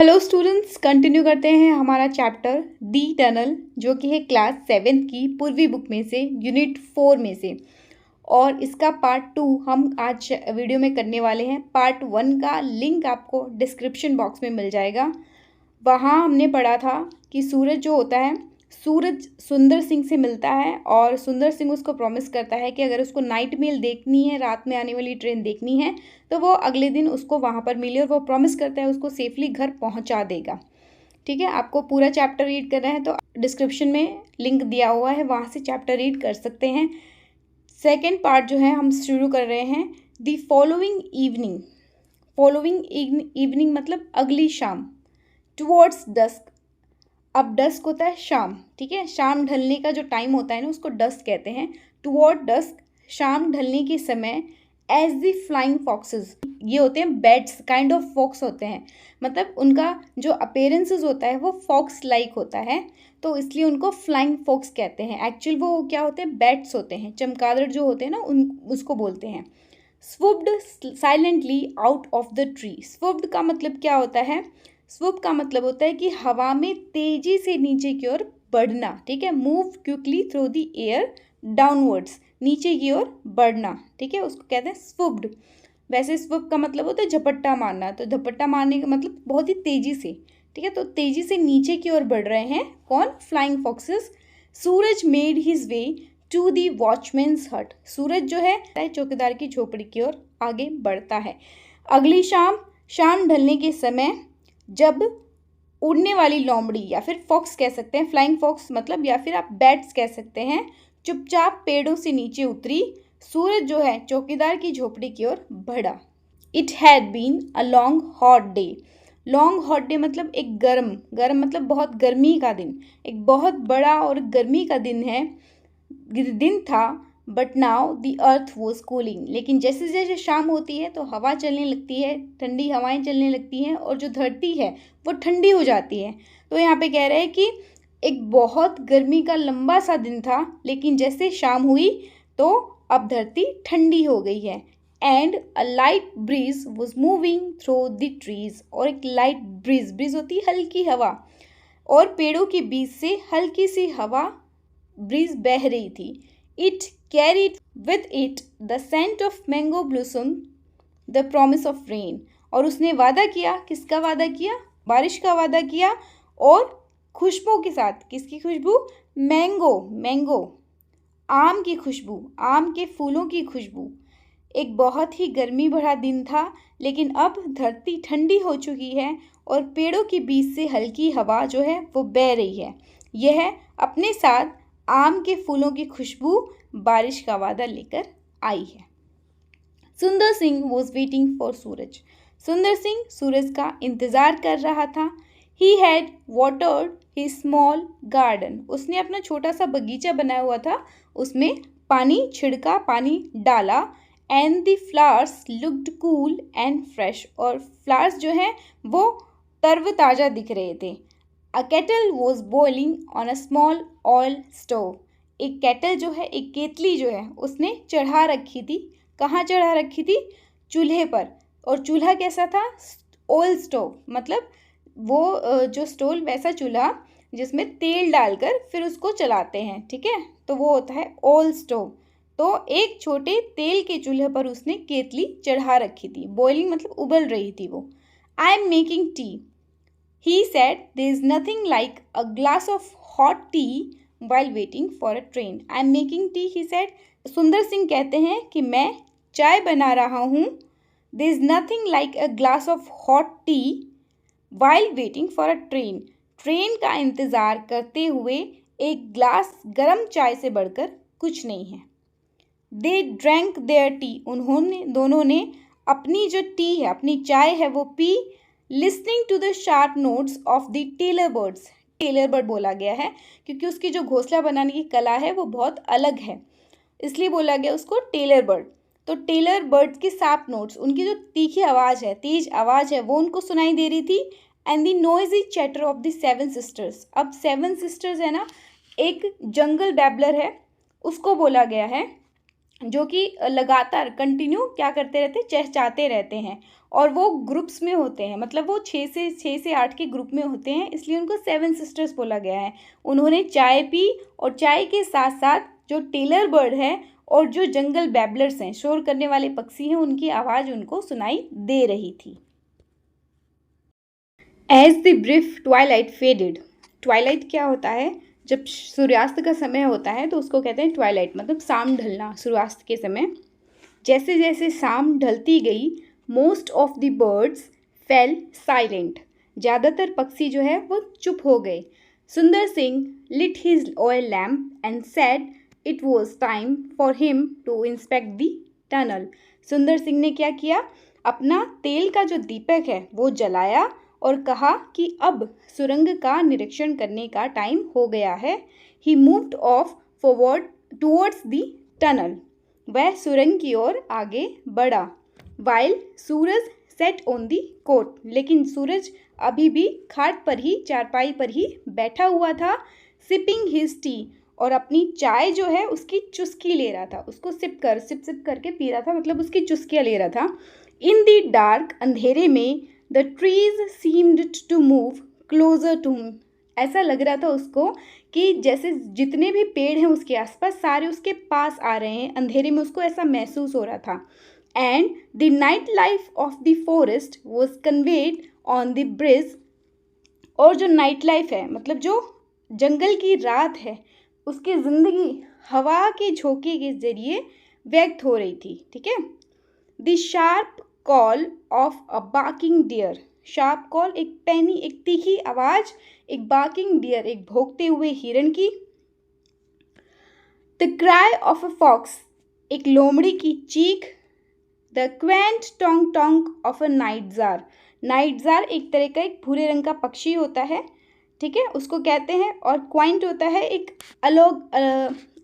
Hello students, continue करते हैं हमारा चैप्टर दी टनल, जो कि है क्लास 7 की पूर्वी बुक में से यूनिट 4 में से। और इसका पार्ट 2 हम आज वीडियो में करने वाले हैं। पार्ट 1 का लिंक आपको डिस्क्रिप्शन बॉक्स में मिल जाएगा। वहाँ हमने पढ़ा था कि सूरज जो होता है, सूरज सुंदर सिंह से मिलता है और सुंदर सिंह उसको प्रॉमिस करता है कि अगर उसको नाइट मेल देखनी है, रात में आने वाली ट्रेन देखनी है, तो वो अगले दिन उसको वहाँ पर मिले और वो प्रॉमिस करता है उसको सेफली घर पहुँचा देगा। ठीक है, आपको पूरा चैप्टर रीड करना है तो डिस्क्रिप्शन में लिंक दिया हुआ है, वहाँ से चैप्टर रीड कर सकते हैं। सेकेंड पार्ट जो है हम शुरू कर रहे हैं the following evening. Following evening मतलब अगली शाम। टुवर्ड्स डस्क, अब डस्क होता है शाम, ठीक है, शाम ढलने का जो टाइम होता है ना उसको डस्क कहते हैं। टुवर्ड डस्क, शाम ढलने के समय। एज द फ्लाइंग फॉक्सेस, ये होते हैं बैट्स, काइंड ऑफ फॉक्स होते हैं, मतलब उनका जो अपीयरेंसेस होता है वो फॉक्स लाइक होता है, तो इसलिए उनको फ्लाइंग फॉक्स कहते हैं। एक्चुअल वो क्या होते हैं, बैट्स होते हैं, चमगादड़ जो होते हैं ना उसको बोलते हैं। Swooped silently out of the tree. Swooped का मतलब क्या होता है, स्वुप का मतलब होता है कि हवा में तेजी से नीचे की ओर बढ़ना, ठीक है। Move quickly through the air downwards, नीचे की ओर बढ़ना, ठीक है, उसको कहते हैं स्वुप्ड। वैसे स्वुप का मतलब होता है झपट्टा मारना, तो झपट्टा मारने का मतलब बहुत ही तेजी से, ठीक है, तो तेजी से नीचे की ओर बढ़ रहे हैं कौन, flying foxes. Suraj made his way to the watchman's hut. Suraj जो है चौकीदार की झोपड़ी की ओर आगे बढ़ता है। अगली शाम, शाम ढलने के समय, जब उड़ने वाली लोमड़ी या फिर फॉक्स कह सकते हैं, फ्लाइंग फॉक्स मतलब, या फिर आप बैट्स कह सकते हैं, चुपचाप पेड़ों से नीचे उतरी, सूरज जो है चौकीदार की झोपड़ी की ओर बढ़ा। It had been a long hot day. Long hot day मतलब एक गर्म गर्म मतलब बहुत गर्मी का दिन, एक बहुत बड़ा और गर्मी का दिन था। But now the earth was cooling, लेकिन जैसे जैसे शाम होती है तो हवा चलने लगती है, ठंडी हवाएं चलने लगती हैं और जो धरती है वो ठंडी हो जाती है। तो यहाँ पे कह रहे हैं कि एक बहुत गर्मी का लंबा सा दिन था, लेकिन जैसे शाम हुई तो अब धरती ठंडी हो गई है। And a light breeze was moving through the trees, और एक लाइट ब्रीज, ब्रीज होती है हल्की हवा, और पेड़ों के बीच से हल्की सी हवा ब्रीज बह रही थी। It carried with it the scent of mango blossom, the promise of rain. और उसने वादा किया, किसका वादा किया, बारिश का वादा किया, और खुशबू के साथ, किसकी खुशबू, मैंगो, मैंगो आम की खुशबू, आम के फूलों की खुशबू। एक बहुत ही गर्मी भरा दिन था, लेकिन अब धरती ठंडी हो चुकी है और पेड़ों के बीच से हल्की हवा जो है वो बह रही है। यह अपने साथ आम के फूलों की खुशबू, बारिश का वादा लेकर आई है। सुंदर सिंह वॉज वेटिंग फॉर सूरज। सुंदर सिंह सूरज का इंतज़ार कर रहा था। He had watered his small garden. उसने अपना छोटा सा बगीचा बनाया हुआ था, उसमें पानी छिड़का, पानी डाला। And the flowers looked cool and fresh, और फ्लावर्स जो हैं वो तरोताज़ा दिख रहे थे। A kettle was boiling on a small oil stove. एक केटल जो है, एक केतली जो है, उसने चढ़ा रखी थी। कहाँ चढ़ा रखी थी, चूल्हे पर। और चूल्हा कैसा था, ऑयल स्टोव, मतलब वो जो स्टोव वैसा चूल्हा जिसमें तेल डालकर फिर उसको चलाते हैं, ठीक है, तो वो होता है ऑयल स्टोव। तो एक छोटे तेल के चूल्हे पर उसने केतली चढ़ा रखी थी। बॉइलिंग मतलब उबल रही थी वो। I am making tea, he said, there is nothing like a glass of hot tea while waiting for a train. I am making tea, he said. सुंदर सिंह कहते हैं कि मैं चाय बना रहा हूँ। There is nothing like a glass of hot tea while waiting for a train. Train का इंतज़ार करते हुए एक ग्लास गर्म चाय से बढ़कर कुछ नहीं है। They drank their tea. दोनों ने अपनी जो टी है, अपनी चाय है, वो पी। Listening to the sharp notes of the tailor birds. Tailor bird बोला गया है क्योंकि उसकी जो घोंसला बनाने की कला है वो बहुत अलग है, इसलिए बोला गया उसको टेलर बर्ड। तो टेलर बर्ड के शार्प नोट्स, उनकी जो तीखी आवाज़ है, तेज आवाज़ है, वो उनको सुनाई दे रही थी। And the noisy chatter of the 7 sisters. अब 7 सिस्टर्स है ना, एक जंगल बैबलर है, उसको बोला गया है। जो कि लगातार कंटिन्यू क्या करते रहते, चहचहाते रहते हैं, और वो ग्रुप्स में होते हैं, मतलब वो 6 से 8 के ग्रुप में होते हैं, इसलिए उनको 7 सिस्टर्स बोला गया है। उन्होंने चाय पी और चाय के साथ साथ जो टेलर बर्ड है और जो जंगल बैबलर्स हैं, शोर करने वाले पक्षी हैं, उनकी आवाज़ उनको सुनाई दे रही थी। As the brief twilight faded, twilight क्या होता है, जब सूर्यास्त का समय होता है तो उसको कहते हैं ट्वाइलाइट, मतलब शाम ढलना, सूर्यास्त के समय। जैसे जैसे शाम ढलती गई, most of the birds fell silent, ज़्यादातर पक्षी जो है वो चुप हो गए। Sundar Singh lit his oil lamp and said it was time for him to inspect the tunnel. Sundar Singh ने क्या किया, अपना तेल का जो दीपक है वो जलाया और कहा कि अब सुरंग का निरीक्षण करने का टाइम हो गया है। He moved off forward towards the tunnel, वह सुरंग की ओर आगे बढ़ा। While Suraj sat on the cot, लेकिन सूरज अभी भी खाट पर ही, चारपाई पर ही बैठा हुआ था। सिपिंग हिज टी, और अपनी चाय जो है उसकी चुस्की ले रहा था, उसको सिप करके पी रहा था, मतलब उसकी चुस्कियाँ ले रहा था। इन द डार्क, अंधेरे में, the trees seemed to move closer to him, ऐसा लग रहा था उसको कि जैसे जितने भी पेड़ हैं उसके आसपास सारे उसके पास आ रहे हैं, अंधेरे में उसको ऐसा महसूस हो रहा था। And the night life of the forest was conveyed on the bridge, और जो नाइट लाइफ है, मतलब जो जंगल की रात है, उसकी ज़िंदगी हवा के झोंके के जरिए व्यक्त हो रही थी। ठीक है। The sharp call of a barking deer, sharp call एक पैनी, एक तीखी आवाज़, एक बार्किंग डियर एक भौंकते हुए हिरण की। The cry of a fox, एक लोमड़ी की चीख। The quaint tong tong of a nightjar, nightjar एक तरह का एक भूरे रंग का पक्षी होता है, ठीक है, उसको कहते हैं। और क्वाइंट होता है एक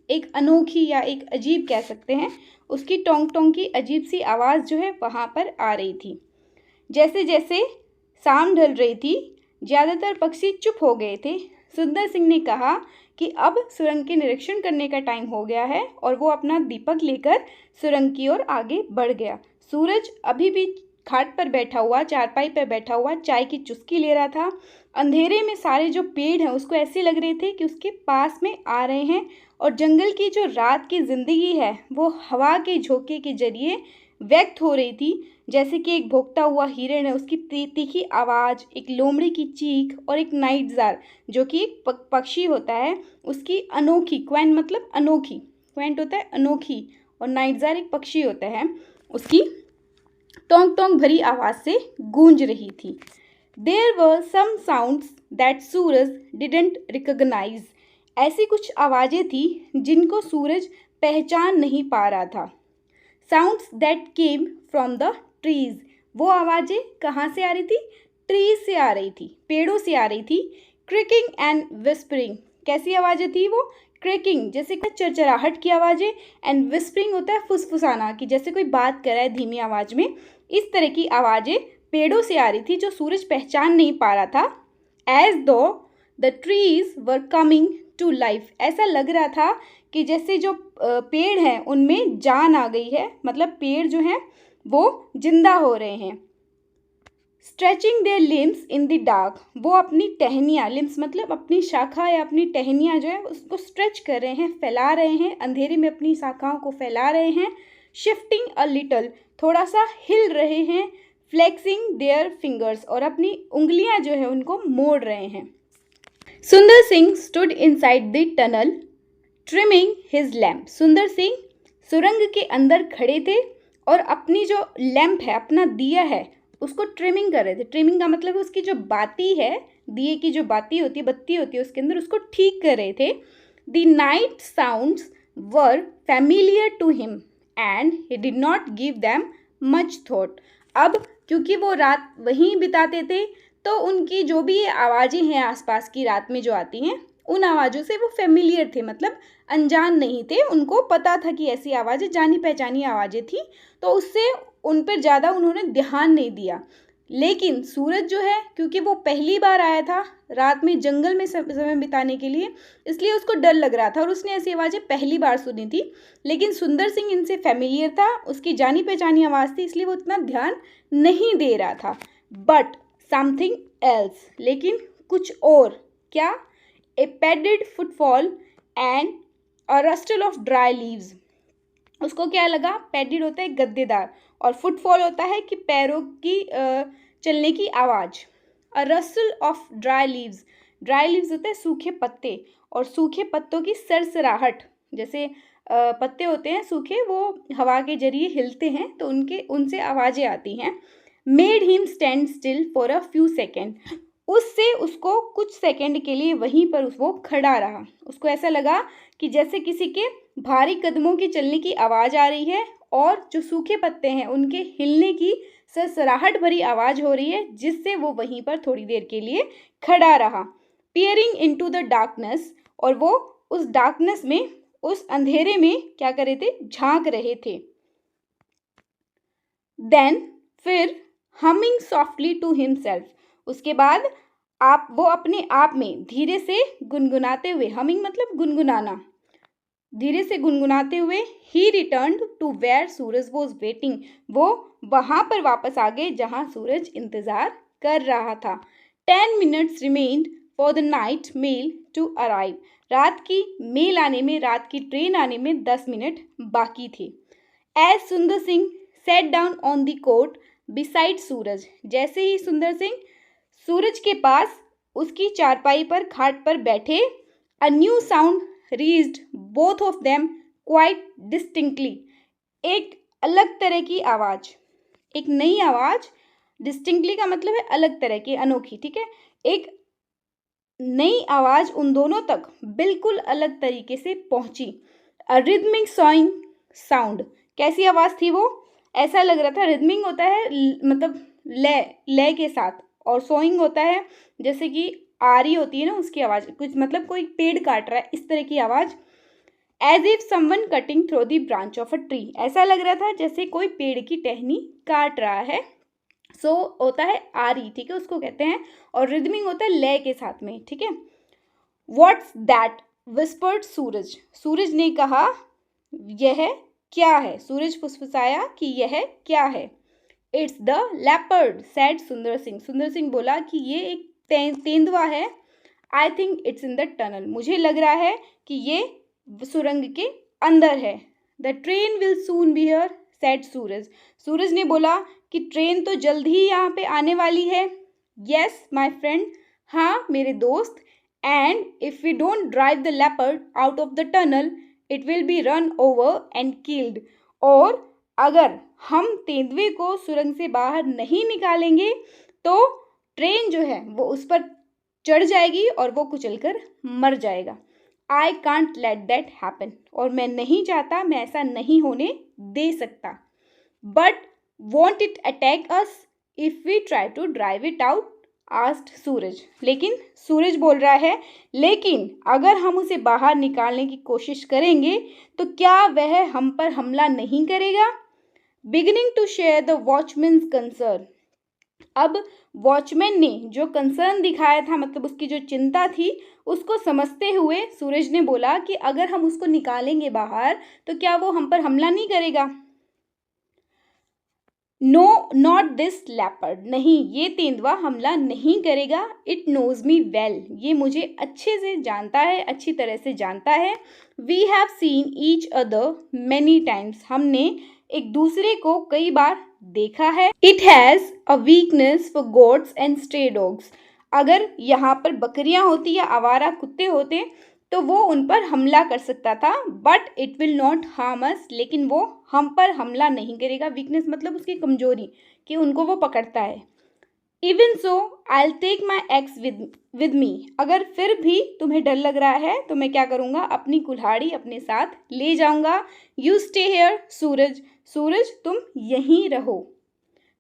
एक अनोखी या एक अजीब कह सकते हैं, उसकी टोंग टोंग की अजीब सी आवाज़ जो है वहाँ पर आ रही थी। जैसे जैसे शाम ढल रही थी, ज़्यादातर पक्षी चुप हो गए थे। सुंदर सिंह ने कहा कि अब सुरंग के निरीक्षण करने का टाइम हो गया है, और वो अपना दीपक लेकर सुरंग की ओर आगे बढ़ गया। सूरज अभी भी खाट पर बैठा हुआ, चारपाई पर बैठा हुआ, चाय की चुस्की ले रहा था। अंधेरे में सारे जो पेड़ हैं उसको ऐसे लग रहे थे कि उसके पास में आ रहे हैं, और जंगल की जो रात की ज़िंदगी है वो हवा के झोंके के जरिए व्यक्त हो रही थी। जैसे कि एक भौंकता हुआ हिरण है, उसकी तीखी आवाज़, एक लोमड़ी की चीख, और एक नाइटजार जो कि एक पक्षी होता है, उसकी अनोखी, क्वेंट मतलब अनोखी, क्वेंट होता है अनोखी, और नाइटजार एक पक्षी होता है, उसकी टोंग टोंग भरी आवाज़ से गूंज रही थी। There were some sounds that Suraj didn't recognise, ऐसी कुछ आवाज़ें थी जिनको सूरज पहचान नहीं पा रहा था। Sounds that came from the trees, वो आवाज़ें कहाँ से आ रही थी, ट्रीज से आ रही थी, पेड़ों से आ रही थी। क्रिकिंग एंड विस्परिंग, कैसी आवाज़ें थी वो, क्रिकिंग जैसे कि चरचराहट की आवाज़ें, एंड विस्परिंग होता है फुसफुसाना, कि जैसे कोई बात कर रहा है धीमी आवाज़ में, इस तरह की आवाज़ें पेड़ों से आ रही थी जो सूरज पहचान नहीं पा रहा था। As though the trees were coming to life, ऐसा लग रहा था कि जैसे जो पेड़ हैं उनमें जान आ गई है, मतलब पेड़ जो हैं वो जिंदा हो रहे हैं। Stretching their limbs in the dark, वो अपनी टहनियाँ, लिम्स मतलब अपनी शाखा या अपनी टहनियाँ जो है उसको स्ट्रेच कर रहे हैं, फैला रहे हैं, अंधेरे में अपनी शाखाओं को फैला रहे हैं। शिफ्टिंग अ लिटल, थोड़ा सा हिल रहे हैं। फ्लेक्सिंग देयर फिंगर्स, और अपनी उंगलियां जो है उनको मोड़ रहे हैं। सुंदर Singh stood inside the tunnel trimming his lamp, Sundar Singh सुरंग के अंदर खड़े थे और अपनी जो लैम्प है, अपना दिया है, उसको ट्रिमिंग कर रहे थे। ट्रिमिंग का मतलब उसकी जो बाती है, दिए की जो बाती होती है, बत्ती होती है उसके अंदर, उसको ठीक कर रहे थे। The night sounds were familiar to him and he did not give them much thought, अब क्योंकि वो रात वहीं बिताते थे तो उनकी जो भी आवाज़ें हैं आसपास की रात में जो आती हैं, उन आवाज़ों से वो फेमिलियर थे, मतलब अनजान नहीं थे, उनको पता था कि ऐसी आवाज़ें जानी पहचानी आवाज़ें थी, तो उससे उन पर ज़्यादा उन्होंने ध्यान नहीं दिया। लेकिन सूरज जो है, क्योंकि वो पहली बार आया था रात में जंगल में समय बिताने के लिए, इसलिए उसको डर लग रहा था और उसने ऐसी आवाज़ें पहली बार सुनी थी। लेकिन सुंदर सिंह इनसे फेमिलियर था, उसकी जानी पहचानी आवाज़ थी, इसलिए वो इतना ध्यान नहीं दे रहा था। बट समथिंग एल्स, लेकिन कुछ और। क्या? A padded footfall and a rustle of dry leaves. उसको क्या लगा? पैडेड होता है गद्देदार, और फुटफॉल होता है कि पैरों की चलने की आवाज़। A rustle of dry leaves, dry leaves होते हैं सूखे पत्ते, और सूखे पत्तों की सरसराहट, जैसे पत्ते होते हैं सूखे, वो हवा के जरिए हिलते हैं तो उनसे आवाज़ें आती हैं। Made him stand still for a few second, उससे उसको कुछ सेकंड के लिए वहीं पर वो खड़ा रहा। उसको ऐसा लगा कि जैसे किसी के भारी कदमों की चलने की आवाज़ आ रही है, और जो सूखे पत्ते हैं उनके हिलने की सरसराहट भरी आवाज़ हो रही है, जिससे वो वहीं पर थोड़ी देर के लिए खड़ा रहा। पियरिंग इनटू द डार्कनेस, और वो उस डार्कनेस में, उस अंधेरे में क्या कर रहे थे? झांक रहे थे। देन, फिर हमिंग सॉफ्टली टू हिमसेल्फ, उसके बाद वो अपने आप में धीरे से गुनगुनाते हुए, हमिंग मतलब गुनगुनाना, धीरे से गुनगुनाते हुए, he returned to where Suraj was waiting, वो वहां पर वापस आ गए जहां सूरज इंतजार कर रहा था। 10 minutes remained for the night mail to arrive, रात की मेल आने में, रात की ट्रेन आने में 10 मिनट बाकी थे। As Sundar Singh sat down on the cot beside Suraj, जैसे ही सुंदर सिंह सूरज के पास उसकी चारपाई पर, खाट पर बैठे, a new sound reached both of them quite distinctly, एक अलग तरह की आवाज़, एक नई आवाज़, डिस्टिंक्टली का मतलब है अलग तरह की, अनोखी, ठीक है, एक नई आवाज़ उन दोनों तक बिल्कुल अलग तरीके से पहुंची। अ रिदमिक सॉइंग साउंड, कैसी आवाज़ थी वो? ऐसा लग रहा था, रिदमिंग होता है मतलब लय के साथ, और सोइंग होता है जैसे कि आरी होती है ना, उसकी आवाज़, कुछ मतलब कोई पेड़ काट रहा है, इस तरह की आवाज़। As if someone cutting through the branch of a tree, ऐसा लग रहा था जैसे कोई पेड़ की टहनी काट रहा है। सो होता है आरी, ठीक है, उसको कहते हैं, और रिदमिंग होता है लय के साथ में, ठीक है। व्हाट्स दैट विस्पर्ड सूरज, सूरज ने कहा यह क्या है? सूरज फुसफुसाया कि यह क्या है? इट्स द लेपर्ड सैड सुंदर सिंह, सुंदर सिंह बोला कि ये एक तेंदुआ है। I think it's in the tunnel, मुझे लग रहा है कि ये सुरंग के अंदर है। The train will soon be here said Suraj, Suraj ने बोला कि ट्रेन तो जल्द ही यहाँ पे आने वाली है। यस माई फ्रेंड, हाँ मेरे दोस्त। And if we don't drive the leopard out of the tunnel it will be run over and killed, और अगर हम तेंदुए को सुरंग से बाहर नहीं निकालेंगे तो ट्रेन जो है वो उस पर चढ़ जाएगी और वो कुचलकर मर जाएगा। I can't let that happen, और मैं नहीं चाहता, मैं ऐसा नहीं होने दे सकता। But won't it attack us if we try to drive it out asked Suraj, लेकिन सूरज बोल रहा है, लेकिन अगर हम उसे बाहर निकालने की कोशिश करेंगे तो क्या वह हम पर हमला नहीं करेगा? Beginning to share the watchman's concern, अब वॉचमैन ने जो कंसर्न दिखाया था, मतलब उसकी जो चिंता थी, उसको समझते हुए सूरज ने बोला कि अगर हम उसको निकालेंगे बाहर तो क्या वो हम पर हमला नहीं करेगा? नो नॉट दिस लेपर्ड, नहीं ये तेंदुआ हमला नहीं करेगा। इट नोज मी वेल, ये मुझे अच्छे से जानता है, अच्छी तरह से जानता है। We have seen each other many times, हमने एक दूसरे को कई बार देखा है। It has a weakness for goats and stray dogs, अगर यहाँ पर बकरियाँ होती या आवारा कुत्ते होते तो वो उन पर हमला कर सकता था। But it will not harm us, लेकिन वो हम पर हमला नहीं करेगा। वीकनेस मतलब उसकी कमजोरी, कि उनको वो पकड़ता है। Even so I take my axe with me, अगर फिर भी तुम्हें डर लग रहा है तो मैं क्या करूँगा, अपनी कुल्हाड़ी अपने साथ ले जाऊँगा। You stay here Suraj, Suraj तुम यहीं रहो।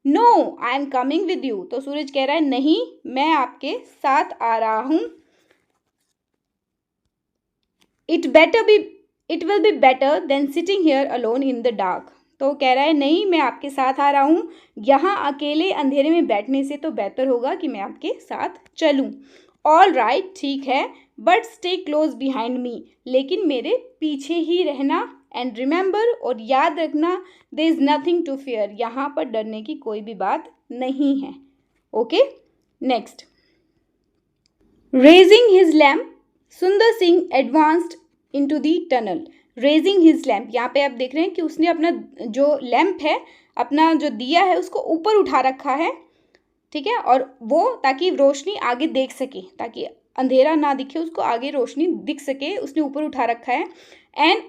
No I am coming with you, तो सूरज कह रहा है नहीं मैं आपके साथ आ रहा हूँ। It will be better than sitting here alone in the dark, तो कह रहा है नहीं, मैं आपके साथ आ रहा हूँ, यहाँ अकेले अंधेरे में बैठने से तो बेहतर होगा कि मैं आपके साथ चलूँ। ऑल राइट, ठीक है, but stay close behind me, लेकिन मेरे पीछे ही रहना। एंड रिमेंबर, और याद रखना, there is nothing to fear, यहाँ पर डरने की कोई भी बात नहीं है। Okay, next. Raising his lamp, Sundar Singh advanced into the tunnel. Raising his lamp, यहाँ पे आप देख रहे हैं कि उसने अपना जो लैम्प है, अपना जो दिया है, उसको ऊपर उठा रखा है, ठीक है, और वो ताकि रोशनी आगे देख सके, ताकि अंधेरा ना दिखे उसको, आगे रोशनी दिख सके, उसने ऊपर उठा रखा है। एंड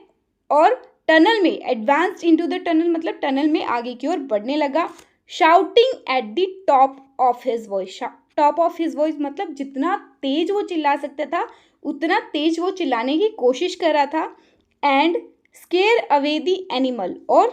और टनल में, एडवांस्ड इनटू द टनल मतलब टनल में आगे की ओर बढ़ने लगा। Shouting at the top of his voice, top of his voice मतलब जितना तेज वो चिल्ला सकता था उतना तेज वो चिल्लाने की कोशिश कर रहा था। And square away the animal, और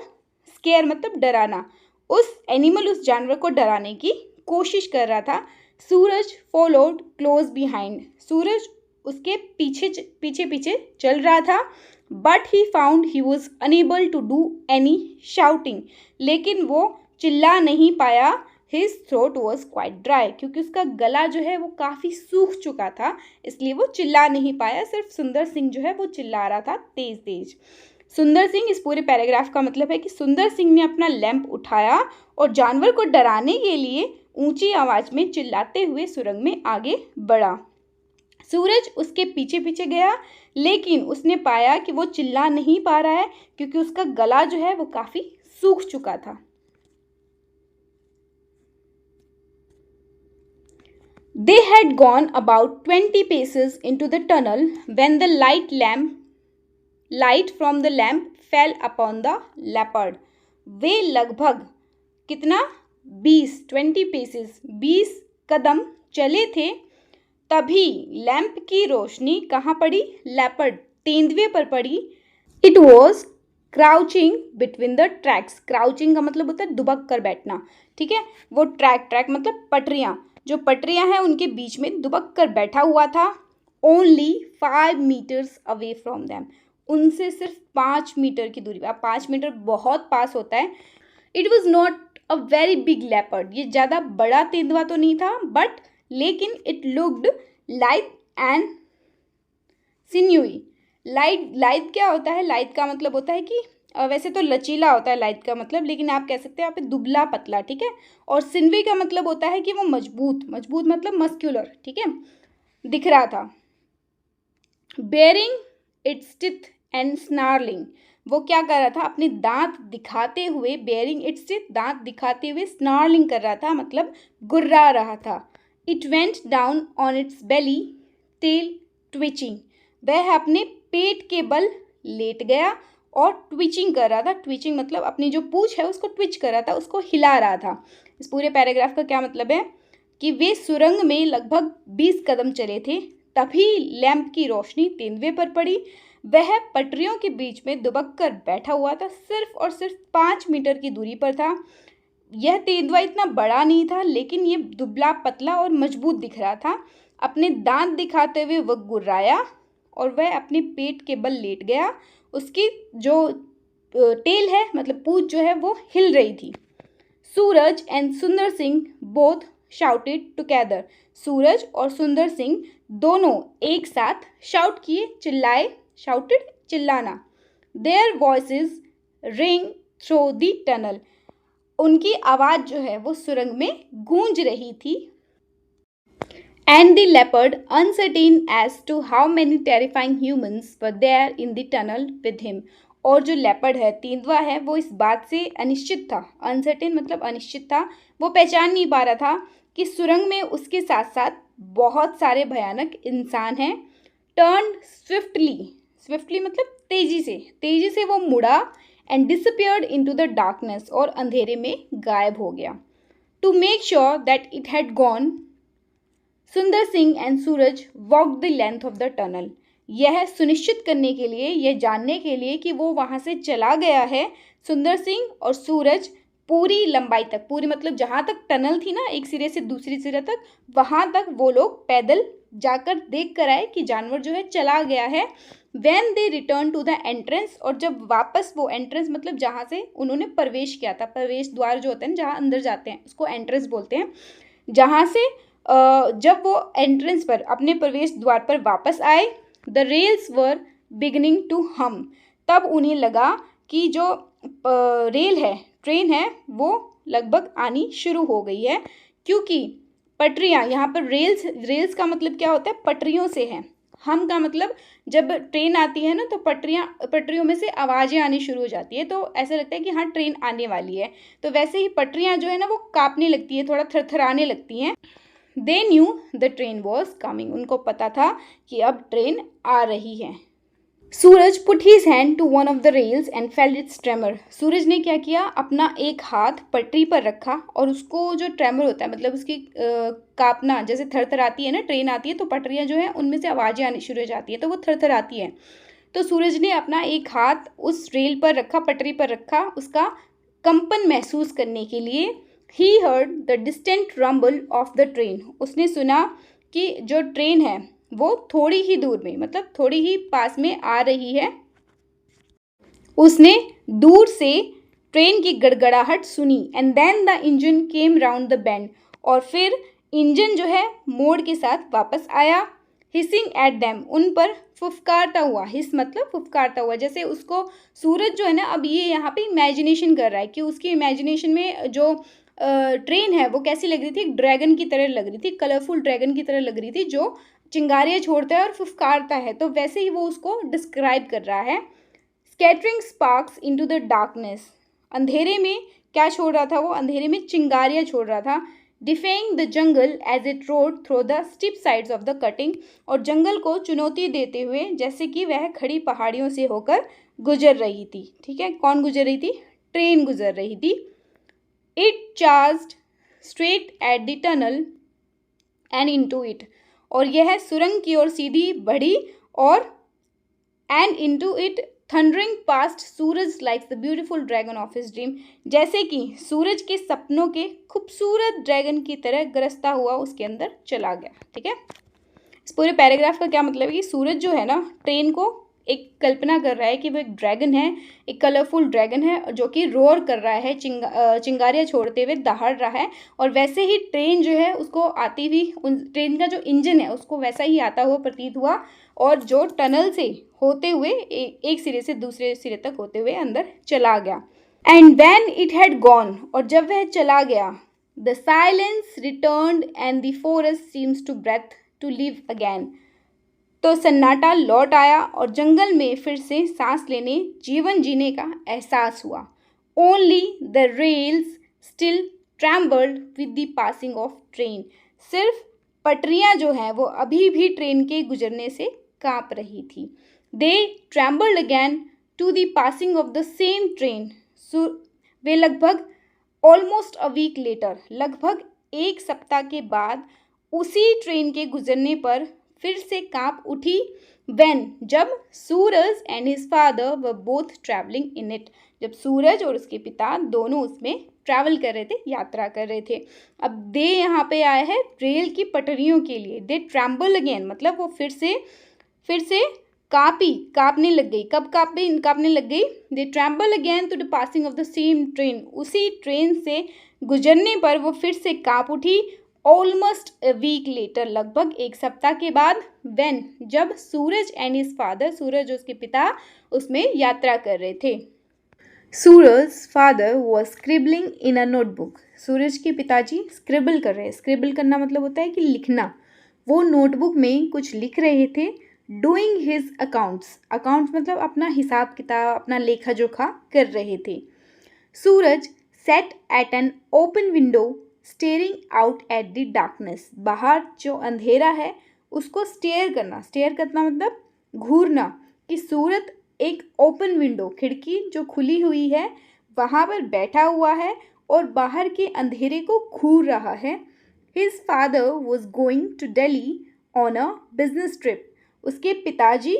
स्केयर मतलब डराना, उस एनिमल, उस जानवर को डराने की कोशिश कर रहा था। Suraj followed close behind, Suraj उसके पीछे पीछे पीछे चल रहा था। But he found he was unable to do any shouting, लेकिन वो चिल्ला नहीं पाया। His throat was quite dry, क्योंकि उसका गला जो है वो काफ़ी सूख चुका था, इसलिए वो चिल्ला नहीं पाया। सिर्फ सुंदर सिंह जो है वो चिल्ला रहा था तेज तेज। सुंदर सिंह, इस पूरे पैराग्राफ का मतलब है कि सुंदर सिंह ने अपना लैंप उठाया और जानवर को डराने के लिए ऊंची आवाज में चिल्लाते हुए सुरंग में आगे बढ़ा। सूरज उसके पीछे पीछे गया, लेकिन उसने पाया कि वो चिल्ला नहीं पा रहा है, क्योंकि उसका गला जो है वो काफ़ी सूख चुका था। They had gone about 20 paces into the tunnel when the light from the lamp fell upon the leopard. वे लगभग कितना 20 paces 20 कदम चले थे, तभी लैंप की रोशनी कहाँ पड़ी? लेपर्ड, तेंदुए पर पड़ी। It was crouching between the tracks, crouching का मतलब होता है दुबक कर बैठना, ठीक है, वो ट्रैक मतलब पटरियाँ, जो पटरियाँ हैं उनके बीच में दुबक कर बैठा हुआ था। Only 5 meters away from them, उनसे सिर्फ 5 मीटर की दूरी पर। अब 5 मीटर बहुत पास होता है। It was not a very big leopard, ये ज़्यादा बड़ा तेंदुआ तो नहीं था, बट लेकिन it looked light and sinewy. Light क्या होता है? लाइट का मतलब होता है कि वैसे तो लचीला होता है लाइट का मतलब, लेकिन आप कह सकते हैं यहाँ पे दुबला पतला, ठीक है। और सिन्वी का मतलब होता है कि वो मजबूत मतलब मस्क्यूलर, ठीक है, दिख रहा था। Bearing it's teeth and snarling, वो क्या कर रहा था? अपने दांत दिखाते हुए, बेयरिंग इट्स टीथ, दांत दिखाते हुए, स्नार्लिंग कर रहा था मतलब गुर्रा रहा था। It went down on its belly, tail twitching, वह अपने पेट के बल लेट गया और ट्विचिंग कर रहा था। ट्विचिंग मतलब अपनी जो पूंछ है उसको ट्विच कर रहा था, उसको हिला रहा था। इस पूरे पैराग्राफ का क्या मतलब है कि वे सुरंग में लगभग 20 कदम चले थे, तभी लैंप की रोशनी तेंदुए पर पड़ी। वह पटरियों के बीच में दुबक कर बैठा हुआ था, सिर्फ और सिर्फ 5 मीटर की दूरी पर था। यह तेंदुआ इतना बड़ा नहीं था, लेकिन ये दुबला पतला और मजबूत दिख रहा था। अपने दांत दिखाते हुए वह गुर्राया और वह अपने पेट के बल लेट गया। उसकी जो टेल है मतलब पूंछ जो है वो हिल रही थी। सूरज एंड सुंदर सिंह बोथ शाउटेड टुगेदर, सूरज और सुंदर सिंह दोनों एक साथ शाउट किए, चिल्लाए, शाउटेड चिल्लाना। There voices ring through the tunnel, उनकी आवाज़ जो है वो सुरंग में गूंज रही थी। And the leopard, uncertain as to how many terrifying humans were there in the tunnel with him, और जो लेपर्ड है, तेंदुआ है, वो इस बात से अनिश्चित था। अनसर्टेन मतलब अनिश्चित था, वो पहचान नहीं पा रहा था कि सुरंग में उसके साथ साथ बहुत सारे भयानक इंसान हैं। टर्न स्विफ्टली मतलब तेजी से वो मुड़ा and disappeared into the darkness, और अंधेरे में गायब हो गया। To make sure that it had gone, Sundar Singh and Suraj walked the length of the tunnel, यह सुनिश्चित करने के लिए, यह जानने के लिए कि वो वहाँ से चला गया है, सुंदर सिंह और सूरज पूरी लंबाई तक, पूरी मतलब जहाँ तक टनल थी ना, एक सिरे से दूसरी सिरे तक, वहाँ तक वो लोग पैदल जाकर देख कर आए कि जानवर जो है चला गया है। When they return to the entrance, और जब वापस वो एंट्रेंस मतलब जहाँ से उन्होंने प्रवेश किया था, प्रवेश द्वार जो होते हैं जहाँ अंदर जाते हैं उसको एंट्रेंस बोलते हैं, जहाँ से जब वो एंट्रेंस पर अपने प्रवेश द्वार पर वापस आए, the rails were beginning to hum, तब उन्हें लगा कि जो रेल है, ट्रेन है, वो लगभग आनी शुरू हो गई है, क्योंकि पटरियाँ, यहाँ पर रेल्स का मतलब क्या होता है, पटरियों से है। हम का मतलब जब ट्रेन आती है ना तो पटरियों में से आवाज़ें आनी शुरू हो जाती है, तो ऐसा लगता है कि हाँ ट्रेन आने वाली है। तो वैसे ही पटरियाँ जो है ना वो कांपने लगती है, थोड़ा थरथराने लगती हैं। They knew the train was coming, उनको पता था कि अब ट्रेन आ रही है। Suraj put his hand to one of the rails and felt its tremor, Suraj ने क्या किया, अपना एक हाथ पटरी पर रखा और उसको जो ट्रेमर होता है मतलब उसकी कांपना, जैसे थरथराती है ना, ट्रेन आती है तो पटरियाँ जो है उनमें से आवाज़ें आनी शुरू हो जाती है तो वो थरथराती है। तो सूरज ने अपना एक हाथ उस रेल पर रखा, पटरी पर रखा, उसका कंपन महसूस करने के लिए। He heard the distant rumble of the train, उसने सुना कि जो ट्रेन है वो थोड़ी ही दूर में, मतलब थोड़ी ही पास में आ रही है। उसने दूर से ट्रेन की गड़गड़ाहट सुनी। And then the engine came round the bend, और फिर इंजन जो है मोड़ के साथ वापस आया। हिसिंग एट देम, उन पर फुफकारता हुआ, हिस मतलब फुफकारता हुआ, जैसे उसको सूरज जो है ना, अब ये यहाँ पे इमेजिनेशन कर रहा है कि उसकी इमेजिनेशन में जो ट्रेन है वो कैसी लग रही थी, ड्रैगन की तरह लग रही थी, कलरफुल ड्रैगन की तरह लग रही थी जो चिंगारियाँ छोड़ता है और फुफकारता है, तो वैसे ही वो उसको डिस्क्राइब कर रहा है। Scattering sparks into the darkness, अंधेरे में क्या छोड़ रहा था वो, अंधेरे में चिंगारियाँ छोड़ रहा था। Defying the jungle as it roared through the steep sides of the cutting, और जंगल को चुनौती देते हुए जैसे कि वह खड़ी पहाड़ियों से होकर गुजर रही थी। ठीक है, कौन गुजर रही थी, ट्रेन गुजर रही थी। It charged straight at the tunnel and into it, और यह सुरंग की ओर सीधी बढ़ी और and into it thundering past Suraj like the beautiful dragon of his dream, जैसे कि सूरज के सपनों के खूबसूरत ड्रैगन की तरह गरजता हुआ उसके अंदर चला गया। ठीक है, इस पूरे पैराग्राफ का क्या मतलब है कि सूरज जो है ना ट्रेन को एक कल्पना कर रहा है कि वो एक ड्रैगन है, एक कलरफुल ड्रैगन है जो कि रोर कर रहा है, चिंगारियाँ छोड़ते हुए दहाड़ रहा है, और वैसे ही ट्रेन जो है उसको आती हुई, उन ट्रेन का जो इंजन है उसको वैसा ही आता हुआ प्रतीत हुआ, और जो टनल से होते हुए एक सिरे से दूसरे सिरे तक होते हुए अंदर चला गया। And when it had gone, और जब वह चला गया, the silence returned and the forest seems to breathe to live again, तो सन्नाटा लौट आया और जंगल में फिर से सांस लेने, जीवन जीने का एहसास हुआ। Only the rails still trembled with the passing of train, सिर्फ पटरियाँ जो हैं वो अभी भी ट्रेन के गुजरने से काँप रही थी। They trembled again to the passing of the same train, वे लगभग ऑलमोस्ट अ वीक लेटर, लगभग एक सप्ताह के बाद उसी ट्रेन के गुजरने पर फिर से काँप उठी। व्हेन, जब Suraj and his father were both travelling in it, जब सूरज और उसके पिता दोनों उसमें ट्रैवल कर रहे थे, यात्रा कर रहे थे। अब दे यहाँ पे आया है रेल की पटरियों के लिए। दे ट्रैम्बल अगेन, मतलब वो फिर से काँपने लग गई। कब काँपने लग गई, they tremble again to the passing of the same train, उसी ट्रेन से गुजरने पर वो फिर से काँप उठी। ऑलमोस्ट अ वीक लेटर, लगभग एक सप्ताह के बाद। व्हेन, जब Suraj and his father, Suraj और उसके पिता उसमें यात्रा कर रहे थे। Suraj father was scribbling in a notebook, Suraj के पिताजी स्क्रिबल कर रहे हैं। स्क्रिबल करना मतलब होता है कि लिखना, वो नोटबुक में कुछ लिख रहे थे। डूइंग हिज अकाउंट्स, अकाउंट्स मतलब अपना हिसाब किताब, अपना लेखा जोखा कर रहे थे। Suraj sat at an open window staring out at the darkness, बाहर जो अंधेरा है उसको स्टेयर करना मतलब घूरना, कि सूरज एक ओपन विंडो, खिड़की जो खुली हुई है, वहाँ पर बैठा हुआ है और बाहर के अंधेरे को घूर रहा है। His father was going to Delhi on a business trip, उसके पिताजी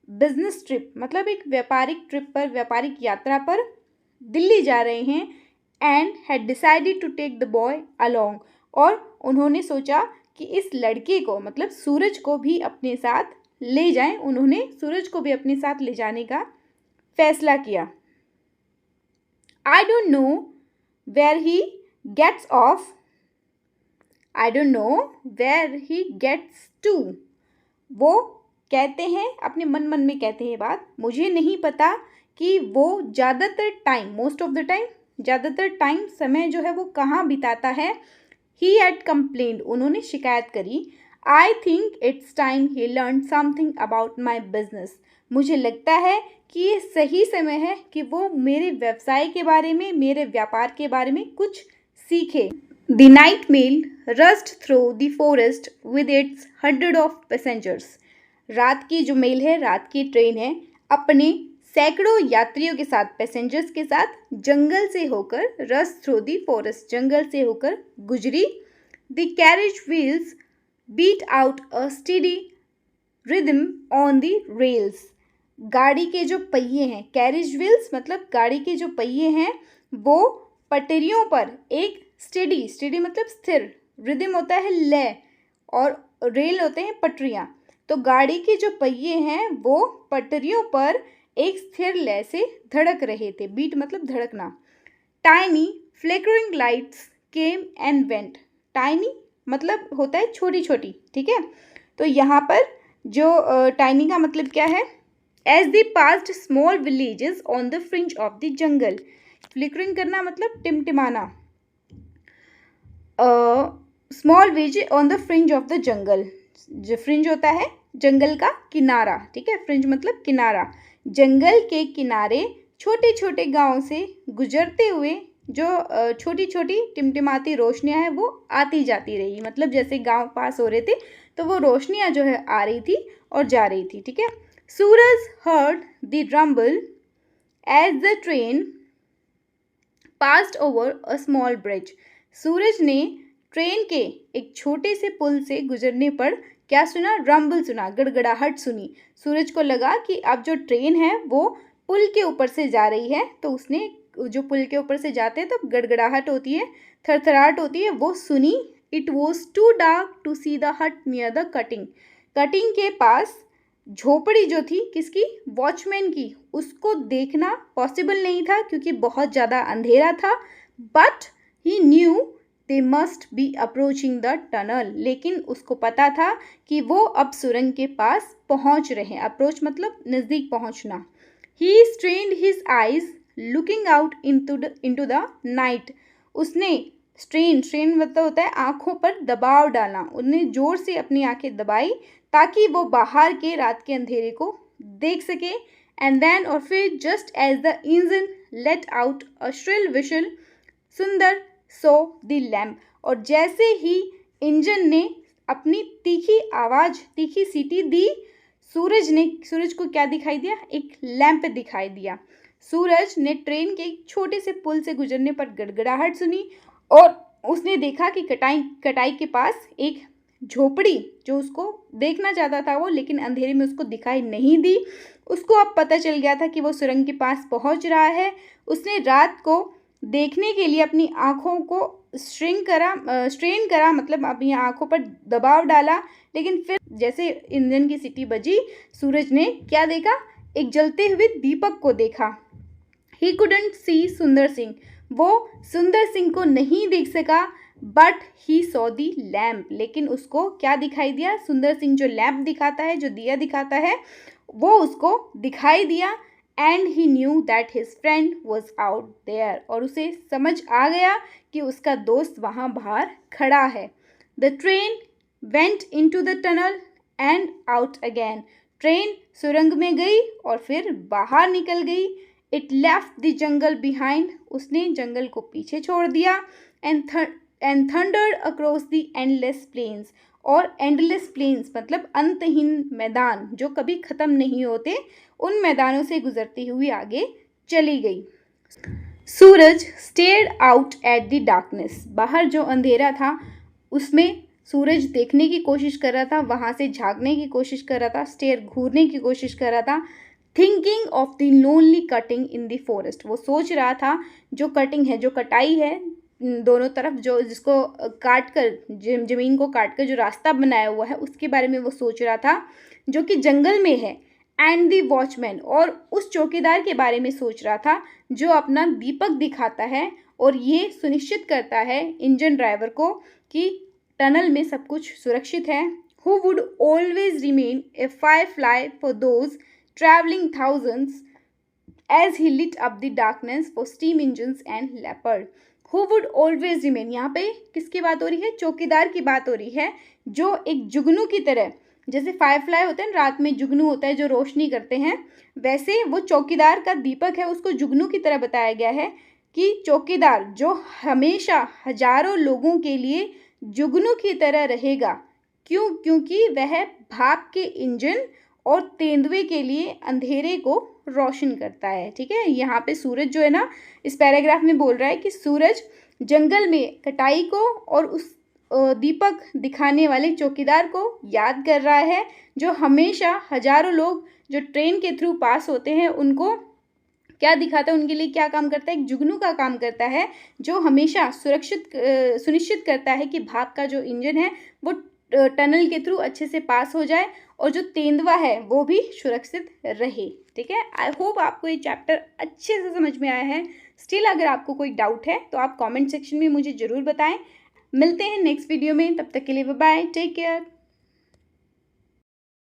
बिजनेस ट्रिप मतलब एक व्यापारिक ट्रिप पर, व्यापारिक यात्रा पर दिल्ली जा रहे हैं। And had decided to take the boy along, और उन्होंने सोचा कि इस लड़के को मतलब सूरज को भी अपने साथ ले जाएं। उन्होंने सूरज को भी अपने साथ ले जाने का फैसला किया। I don't know where he gets off. I don't know where he gets to. वो कहते हैं, अपने मन मन में कहते हैं बात, मुझे नहीं पता कि वो ज़्यादातर time, most of the time, ज़्यादातर टाइम समय जो है वो कहाँ बिताता है। He had complained, उन्होंने शिकायत करी। I think it's time he learned something about my business. मुझे लगता है कि ये सही समय है कि वो मेरे व्यवसाय के बारे में, मेरे व्यापार के बारे में कुछ सीखे। The night mail rushed through the forest with its hundred of passengers. रात की जो मेल है, रात की ट्रेन है, अपने सैकड़ों यात्रियों के साथ, पैसेंजर्स के साथ जंगल से होकर, रश थ्रू दी फॉरेस्ट, जंगल से होकर गुजरी। The carriage wheels beat out a steady rhythm on the rails. गाड़ी के जो पहिए हैं, कैरेज व्हील्स मतलब गाड़ी के जो पहिए हैं, वो पटरियों पर एक स्टेडी मतलब स्थिर, रिदम होता है लय, और रेल होते हैं पटरियाँ। तो गाड़ी के जो पहिए हैं वो पटरियों पर एक स्थिर लय से धड़क रहे थे। बीट मतलब धड़कना। Tiny flickering lights came and went. Tiny मतलब होता है छोटी छोटी, ठीक है। तो यहाँ पर जो टाइनी का मतलब क्या है, as they passed small villages on the fringe of the jungle. Flickering करना मतलब टिमटिमाना। Small village on the fringe of the jungle, जो फ्रिंज होता है जंगल का किनारा, ठीक है। फ्रिंज मतलब किनारा। जंगल के किनारे छोटे छोटे गांव से गुजरते हुए जो छोटी छोटी टिमटिमाती रोशनियां हैं वो आती जाती रही। मतलब जैसे गांव पास हो रहे थे तो वो रोशनियां जो है आ रही थी और जा रही थी, ठीक है। Suraj heard the rumble as the train passed over a small bridge. Suraj ने ट्रेन के एक छोटे से पुल से गुजरने पर क्या सुना, रंबल सुना, गड़गड़ाहट सुनी। सूरज को लगा कि अब जो ट्रेन है वो पुल के ऊपर से जा रही है, तो उसने जो पुल के ऊपर से जाते हैं तो गड़गड़ाहट होती है, थरथराहट होती है, वो सुनी। It was too dark to see the hut near the cutting. Cutting के पास झोपड़ी जो थी, किसकी, वॉचमैन की, उसको देखना पॉसिबल नहीं था क्योंकि बहुत ज़्यादा अंधेरा था। But he new they must be approaching the tunnel. लेकिन उसको पता था कि वो अब सुरंग के पास पहुंच रहे हैं। अप्रोच मतलब नज़दीक पहुंचना। He strained his eyes looking out into the night. उसने स्ट्रेन मतलब होता है आँखों पर दबाव डालना। उन्होंने ज़ोर से अपनी आँखें दबाई ताकि वो बाहर के रात के अंधेरे को देख सके। एंड देन, और फिर, just as the engine let out a shrill whistle, Sunder saw the lamp. और जैसे ही इंजन ने अपनी तीखी आवाज़, तीखी सीटी दी, सूरज को क्या दिखाई दिया, एक लैंप दिखाई दिया। सूरज ने ट्रेन के एक छोटे से पुल से गुजरने पर गड़गड़ाहट सुनी और उसने देखा कि कटाई के पास एक झोपड़ी, जो उसको देखना चाहता था वो, लेकिन अंधेरे में उसको दिखाई नहीं दी। उसको अब पता चल गया था कि वो सुरंग के पास पहुंच रहा है। उसने रात को देखने के लिए अपनी आँखों को स्ट्रेन करा मतलब अपनी आँखों पर दबाव डाला। लेकिन फिर जैसे इंजन की सीटी बजी, सूरज ने क्या देखा, एक जलते हुए दीपक को देखा। ही कुडंट सी सुंदर सिंह, वो सुंदर सिंह को नहीं देख सका। But he saw the lamp, लेकिन उसको क्या दिखाई दिया, सुंदर सिंह जो लैम्प दिखाता है, जो दिया दिखाता है, वो उसको दिखाई दिया। And he knew that his friend was out there, और उसे समझ आ गया कि उसका दोस्त वहाँ बाहर खड़ा है। The train went into the tunnel and out again. Train सुरंग में गई और फिर बाहर निकल गई। It left the jungle behind, उसने जंगल को पीछे छोड़ दिया। And thundered across the endless plains, और एंडलेस प्लेन्स मतलब अंतहीन मैदान जो कभी ख़त्म नहीं होते, उन मैदानों से गुजरती हुई आगे चली गई। Suraj stared out at the darkness, बाहर जो अंधेरा था उसमें सूरज देखने की कोशिश कर रहा था, वहाँ से झांकने की कोशिश कर रहा था, स्टेयर घूरने की कोशिश कर रहा था। Thinking of the lonely cutting in the forest, वो सोच रहा था जो कटिंग है, जो कटाई है दोनों तरफ जो जिसको काट कर ज़मीन को काट कर जो रास्ता बनाया हुआ है उसके बारे में वो सोच रहा था जो कि जंगल में है। एंड द वॉचमैन, और उस चौकीदार के बारे में सोच रहा था जो अपना दीपक दिखाता है और ये सुनिश्चित करता है इंजन ड्राइवर को कि टनल में सब कुछ सुरक्षित है। Who would always remain a firefly for those traveling thousands as he lit up the darkness for steam engines and leopard. Who would always remain, यहाँ पे किसकी बात हो रही है? चौकीदार की बात हो रही है जो एक जुगनू की तरह, जैसे फायरफ्लाई होते हैं रात में जुगनू होता है जो रोशनी करते हैं, वैसे वो चौकीदार का दीपक है उसको जुगनू की तरह बताया गया है कि चौकीदार जो हमेशा हजारों लोगों के लिए जुगनू की तरह रहेगा। क्यों? क्योंकि वह भाप के इंजन और तेंदुए के लिए अंधेरे को रोशन करता है। ठीक है, यहाँ पे सूरज जो है ना इस पैराग्राफ में बोल रहा है कि सूरज जंगल में कटाई को और उस दीपक दिखाने वाले चौकीदार को याद कर रहा है जो हमेशा हजारों लोग जो ट्रेन के थ्रू पास होते हैं उनको क्या दिखाता है, उनके लिए क्या काम करता है, एक जुगनू का काम करता है जो हमेशा सुनिश्चित करता है कि भाप का जो इंजन है वो टनल के थ्रू अच्छे से पास हो जाए और जो तेंदुआ है वो भी सुरक्षित रहे। ठीक है, आई होप आपको ये चैप्टर अच्छे से समझ में आया है। स्टिल अगर आपको कोई डाउट है तो आप कमेंट सेक्शन में मुझे ज़रूर बताएं। मिलते हैं नेक्स्ट वीडियो में, तब तक के लिए बाय बाय, टेक केयर।